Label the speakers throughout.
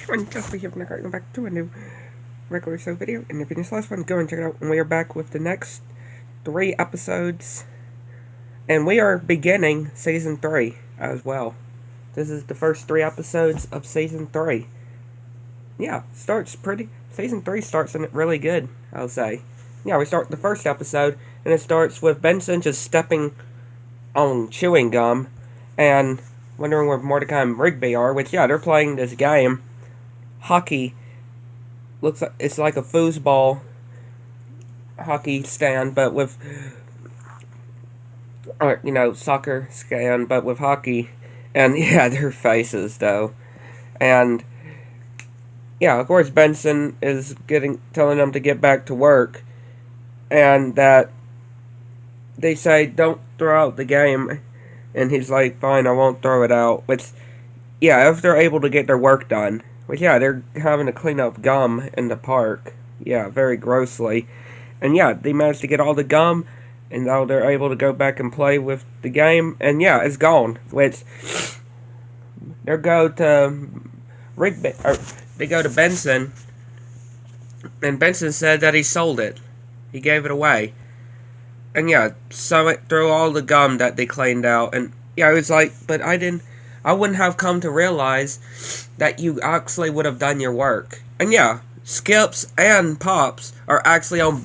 Speaker 1: everyone, just be here from the going back to a new regular show video. And if you missed the last one, go and check it out. And we are back with the next 3 episodes. And we are beginning Season 3 as well. This is the first 3 episodes of Season 3. Yeah, Season 3 starts in really good, I'll say. Yeah, we start the first episode, and it starts with Benson just stepping on chewing gum, and wondering where Mordecai and Rigby are, which, yeah, they're playing this game. Hockey. Looks like it's like a foosball hockey stand, but with, soccer stand, but with hockey. And, yeah, their faces, though. And, yeah, of course, Benson is telling them to get back to work, and that they say, don't throw out the game. And he's like, fine, I won't throw it out. Which, yeah, if they're able to get their work done. Which, yeah, they're having to clean up gum in the park. Yeah, very grossly. And, yeah, they managed to get all the gum. And now they're able to go back and play with the game. And, yeah, it's gone. Which, they go to Benson. And Benson said that he sold it. He gave it away. And yeah, so it through all the gum that they cleaned out. And yeah, it was like, but I wouldn't have come to realize that you actually would have done your work. And yeah, Skips and Pops are actually on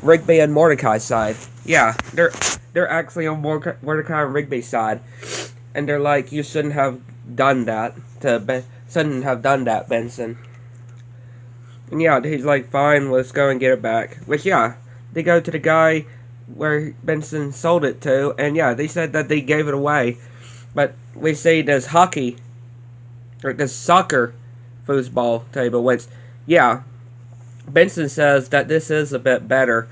Speaker 1: Rigby and Mordecai's side. Yeah, they're actually on Mordecai and Rigby's side. And they're like, you shouldn't have done that Benson. And yeah, he's like, fine, let's go and get it back. Which, yeah, they go to the guy where Benson sold it to, and yeah, they said that they gave it away. But we see this soccer foosball table, which, yeah, Benson says that this is a bit better.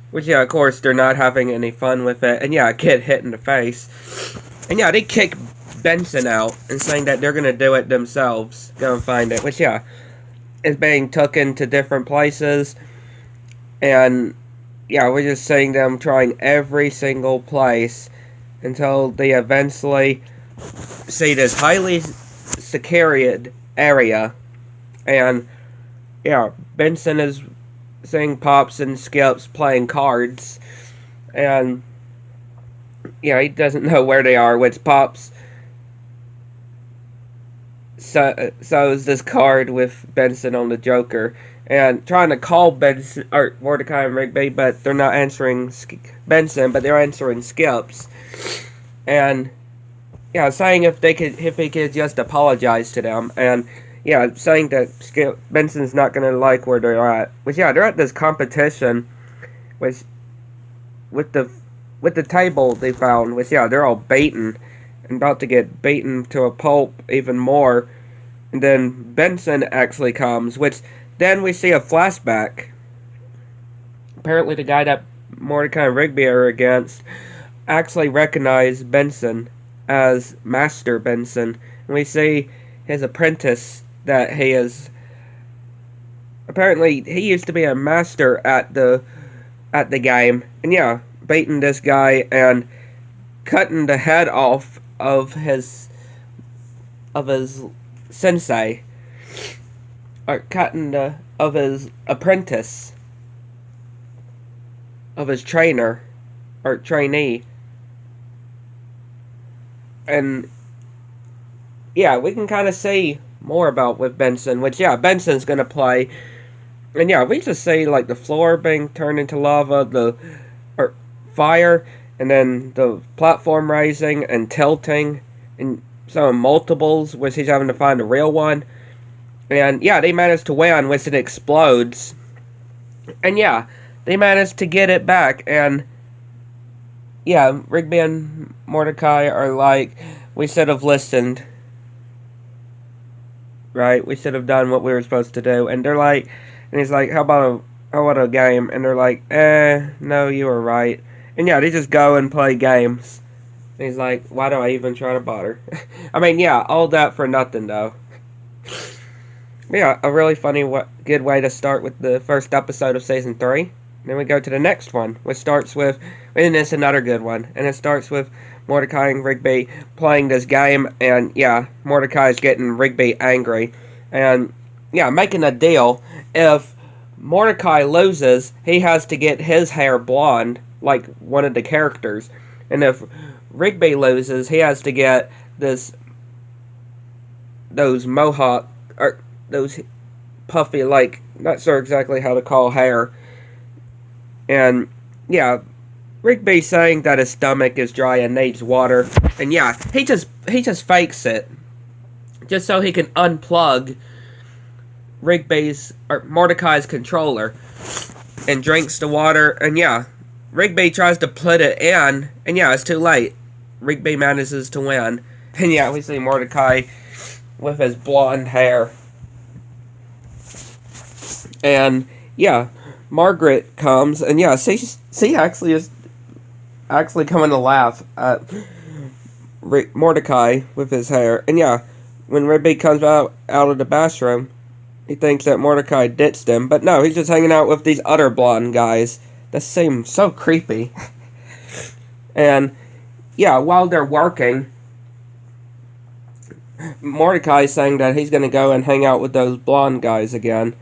Speaker 1: Which, yeah, of course, they're not having any fun with it. And yeah, a kid hit in the face. And yeah, they kick Benson out and saying that they're going to do it themselves. Go and find it. Which, yeah, is being taken to different places. And yeah, we're just seeing them trying every single place until they eventually see this highly secured area. And yeah, Benson is seeing Pops and Skips playing cards. And yeah, he doesn't know where they are, which Pops shows this card with Benson on the Joker. And trying to call Benson or Mordecai and Rigby, but they're not answering Benson, but they're answering Skips. And yeah, saying if he could just apologize to them, and yeah, saying that Benson's not gonna like where they're at. Which yeah, they're at this competition, which with the table they found, which yeah, they're all beaten and about to get beaten to a pulp even more. And then Benson actually comes, which then we see a flashback. Apparently the guy that Mordecai and Rigby are against actually recognized Benson as Master Benson. And we see his apprentice that he is... Apparently he used to be a master at the game. And yeah, beating this guy and cutting the head off of his sensei. Or cutting of his apprentice, of his trainer, or trainee. And yeah, we can kind of see more about with Benson, which yeah, Benson's gonna play. And yeah, we just see like the floor being turned into lava, or fire, and then the platform rising and tilting, and some multiples, which he's having to find a real one. And yeah, they managed to win, which it explodes. And yeah, they managed to get it back. And yeah, Rigby and Mordecai are like, we should have listened. Right? We should have done what we were supposed to do. And they're like, and he's like, how about a game? And they're like, no, you were right. And yeah, they just go and play games. And he's like, why do I even try to bother? I mean, yeah, all that for nothing, though. Yeah, a really funny, good way to start with the first episode of Season 3. Then we go to the next one, which starts with, and it's another good one, and it starts with Mordecai and Rigby playing this game, and yeah, Mordecai's getting Rigby angry, and yeah, making a deal. If Mordecai loses, he has to get his hair blonde like one of the characters, and if Rigby loses, he has to get those mohawk or those puffy, like, not sure exactly how to call hair. And yeah, Rigby's saying that his stomach is dry and needs water, and yeah, he just fakes it just so he can unplug Rigby's or Mordecai's controller and drinks the water. And yeah, Rigby tries to put it in, and yeah, it's too late. Rigby manages to win, and yeah, we see Mordecai with his blonde hair. And yeah, Margaret comes, and yeah, she actually is actually coming to laugh at Mordecai with his hair. And yeah, when Rigby comes out of the bathroom, he thinks that Mordecai ditched him, but no, he's just hanging out with these other blonde guys that seem so creepy. And yeah, while they're working, Mordecai's saying that he's gonna go and hang out with those blonde guys again.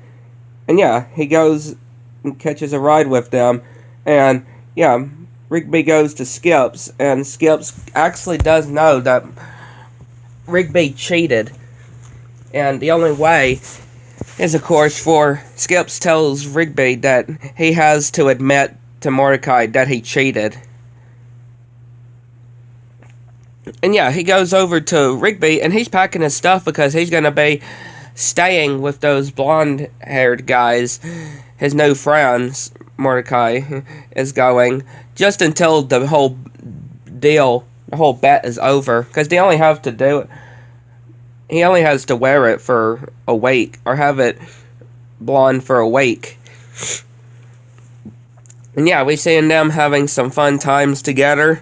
Speaker 1: And yeah, he goes and catches a ride with them. And yeah, Rigby goes to Skips, and Skips actually does know that Rigby cheated. And the only way is, of course, for Skips tells Rigby that he has to admit to Mordecai that he cheated. And yeah, he goes over to Rigby, and he's packing his stuff because he's going to be staying with those blonde-haired guys, his new friends. Mordecai is going just until the whole bet is over, because he only has to wear it for a week, or have it blonde for a week. And yeah, we seeing them having some fun times together,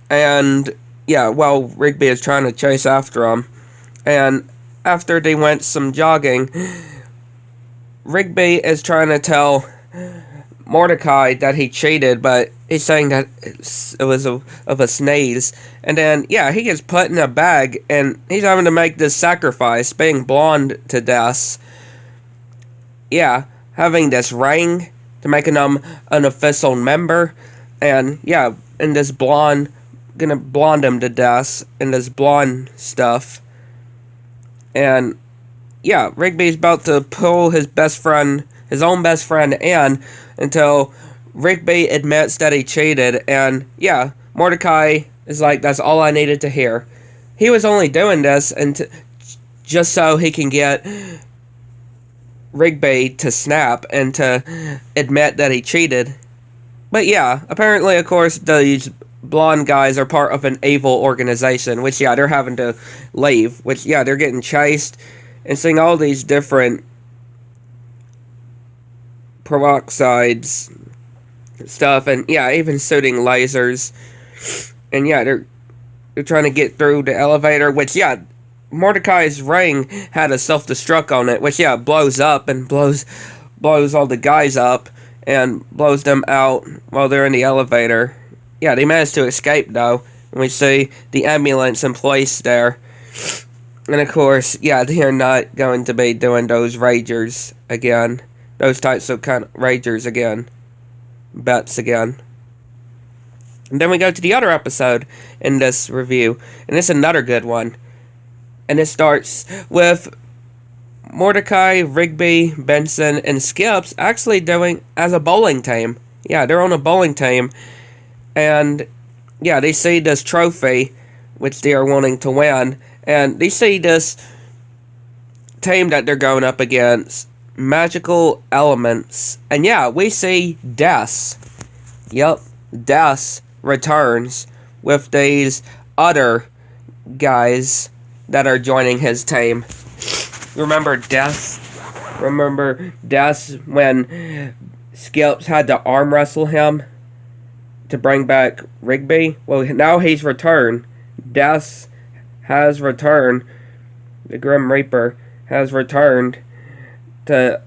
Speaker 1: and yeah, while Rigby is trying to chase after them. And after they went some jogging, Rigby is trying to tell Mordecai that he cheated, but he's saying that it was of a sneeze. And then, yeah, he gets put in a bag, and he's having to make this sacrifice, being blonde to death. Yeah, having this ring to making him an official member. And, yeah, and this blonde, gonna blonde him to death in this blonde stuff. And, yeah, Rigby's about to pull his own best friend in, until Rigby admits that he cheated. And yeah, Mordecai is like, that's all I needed to hear. He was only doing this just so he can get Rigby to snap and to admit that he cheated. But yeah, apparently, of course, these blonde guys are part of an evil organization, which yeah, they're having to leave, which yeah, they're getting chased and seeing all these different peroxides stuff, and yeah, even shooting lasers. And yeah, they're trying to get through the elevator, which yeah, Mordecai's ring had a self-destruct on it, which yeah, blows up and blows all the guys up and blows them out while they're in the elevator. Yeah, they managed to escape though, and we see the ambulance in place there. And of course, yeah, they are not going to be doing those ragers again. Those types of kind of ragers again. Bets again. And then we go to the other episode in this review. And it's another good one. And it starts with Mordecai, Rigby, Benson, and Skips actually doing as a bowling team. Yeah, they're on a bowling team. And yeah, they see this trophy, which they are wanting to win. And they see this team that they're going up against. Magical elements. And yeah, we see Des. Yep, Des returns with these other guys that are joining his team. Remember Des? Remember Des when Skips had to arm wrestle him to bring back Rigby? Well, now he's returned. Des has returned. The Grim Reaper has returned to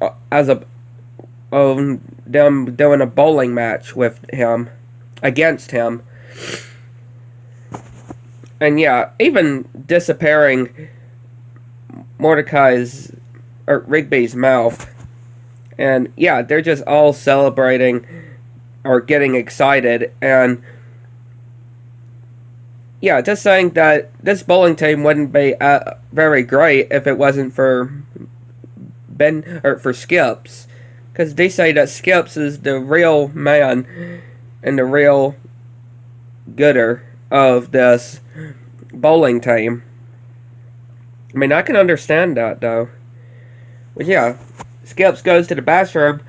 Speaker 1: them doing a bowling match with him, against him. And yeah, even disappearing Mordecai's or Rigby's mouth. And yeah, they're just all celebrating or getting excited. And yeah, just saying that this bowling team wouldn't be very great if it wasn't for for Skips, because they say that Skips is the real man and the real gooder of this bowling team. I mean, I can understand that though. But yeah, Skips goes to the bathroom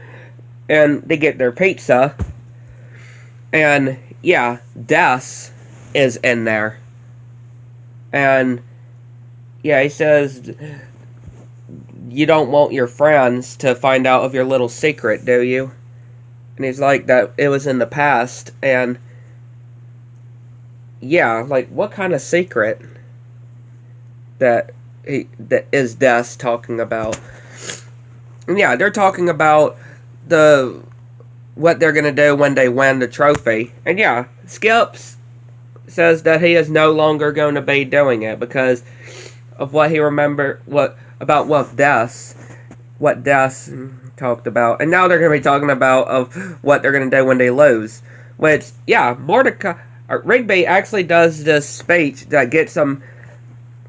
Speaker 1: and they get their pizza, and yeah, Des is in there. And yeah, he says, you don't want your friends to find out of your little secret, do you? And he's like, that it was in the past. And yeah, like, what kind of secret that is Des talking about? And yeah, they're talking about what they're gonna do when they win the trophy. And yeah, Skips says that he is no longer going to be doing it because of what he remembered, what Des talked about. And now they're going to be talking about of what they're going to do when they lose. Which, yeah, Rigby actually does this speech that gets them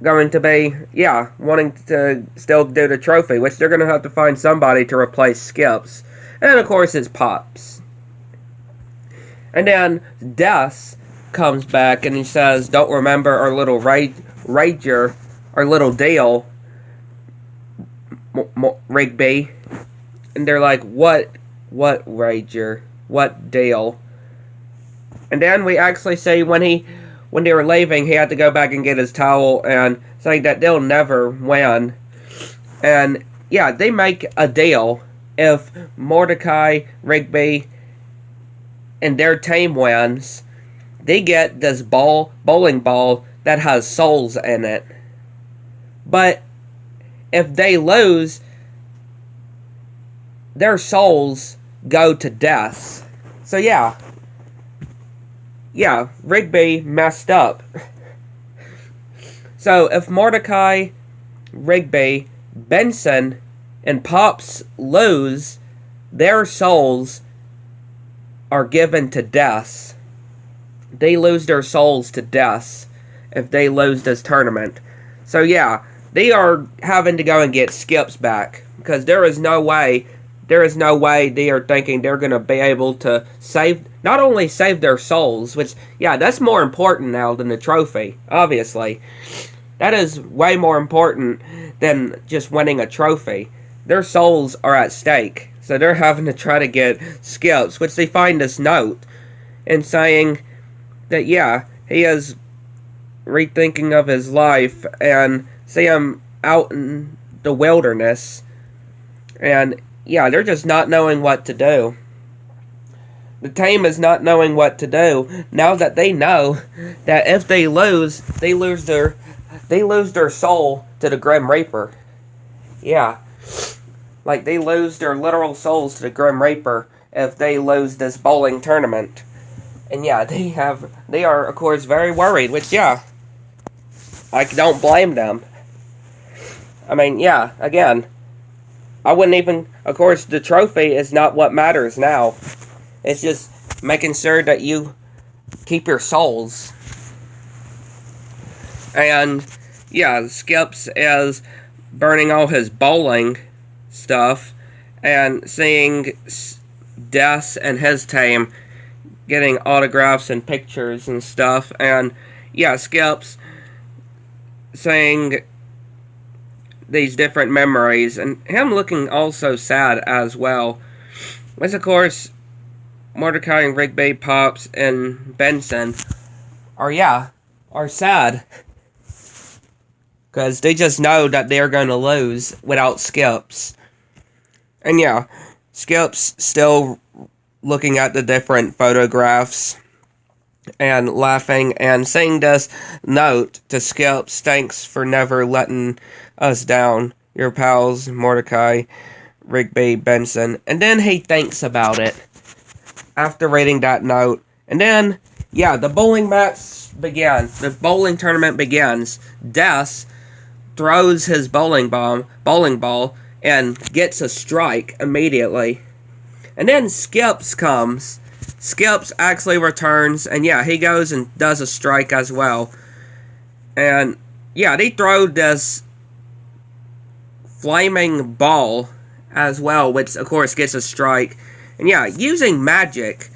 Speaker 1: going to be, yeah, wanting to still do the trophy, which they're going to have to find somebody to replace Skips. And of course it's Pops. And then Des comes back and he says, don't remember our little rager, our little deal, Rigby. And they're like, what rager, what deal? And then we actually see when they were leaving, he had to go back and get his towel and saying that they'll never win. And yeah, they make a deal. If Mordecai, Rigby, and their team wins, they get this bowling ball that has souls in it. But if they lose, their souls go to Des. So yeah, Rigby messed up. So if Mordecai, Rigby, Benson, and Pops lose, their souls are given to Des. They lose their souls to Des if they lose this tournament. So yeah, they are having to go and get Skips back, because there is no way they are thinking they're going to be able to not only save their souls, which, yeah, that's more important now than the trophy, obviously. That is way more important than just winning a trophy. Their souls are at stake, so they're having to try to get Skips, which they find this note, and saying that, yeah, he is rethinking of his life, and see him out in the wilderness, and yeah, they're just not knowing what to do. The team is not knowing what to do now that they know that if they lose their soul to the Grim Reaper. Yeah, like they lose their literal souls to the Grim Reaper if they lose this bowling tournament. And yeah, they are of course very worried, which, yeah, I don't blame them. I mean, yeah, again, I wouldn't even, of course, the trophy is not what matters now. It's just making sure that you keep your souls. And yeah, Skips is burning all his bowling stuff and seeing Des and his team getting autographs and pictures and stuff. And yeah, Skips saying these different memories, and him looking also sad as well. Which, of course, Mordecai and Rigby, Pops, and Benson are sad. Because they just know that they're going to lose without Skips. And yeah, Skips still looking at the different photographs and laughing and saying this note to Skips, thanks for never letting us down, your pals Mordecai, Rigby, Benson. And then he thinks about it after reading that note. And then, yeah, the bowling match begins. The bowling tournament begins. Des throws his bowling ball, and gets a strike immediately. And then Skips comes. Skips actually returns, and yeah, he goes and does a strike as well. And yeah, they throw this flaming ball as well, which of course gets a strike. And yeah, using magic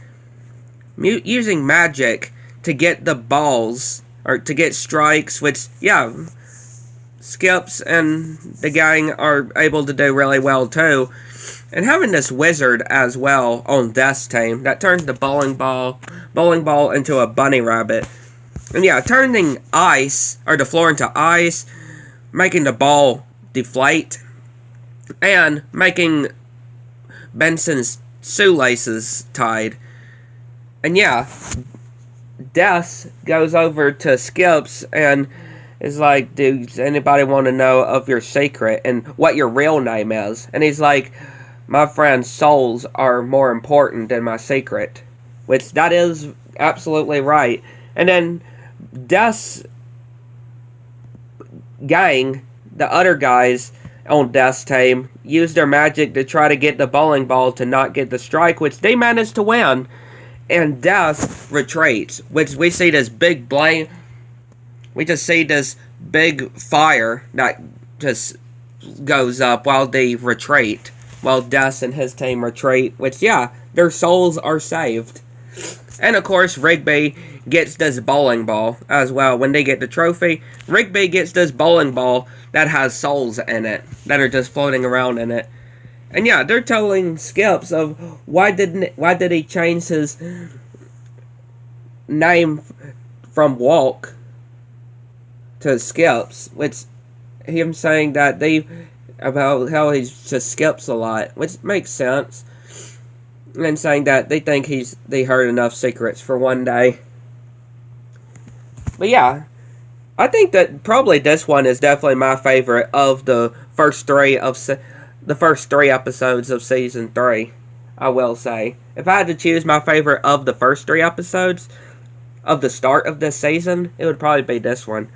Speaker 1: to get the balls, or to get strikes, which, yeah, Skips and the gang are able to do really well too. And having this wizard as well on Death's team that turns the bowling ball into a bunny rabbit. And yeah, turning the floor into ice, making the ball deflate, and making Benson's shoelaces tied. And yeah, Death goes over to Skips and is like, does anybody want to know of your secret and what your real name is? And he's like, my friend's souls are more important than my secret. Which, that is absolutely right. And then Death's gang, the other guys on Death's team, use their magic to try to get the bowling ball to not get the strike, which they managed to win. And Death retreats, which we see this big blame. We just see this big fire that just goes up while they retreat. While Death and his team retreat, which, yeah, their souls are saved. And of course, Rigby gets this bowling ball as well. When they get the trophy, Rigby gets this bowling ball that has souls in it, that are just floating around in it. And yeah, they're telling Skips of why did he change his name from Walk to Skips, which him saying that about how he just skips a lot, which makes sense, and saying that they think they heard enough secrets for one day. But yeah, I think that probably this one is definitely my favorite of the first three episodes of season 3. I will say, if I had to choose my favorite of the first 3 episodes of the start of this season, it would probably be this one.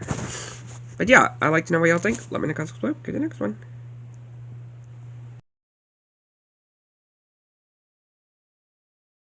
Speaker 1: But yeah, I'd like to know what y'all think. Let me know in the comments below. Get the next one.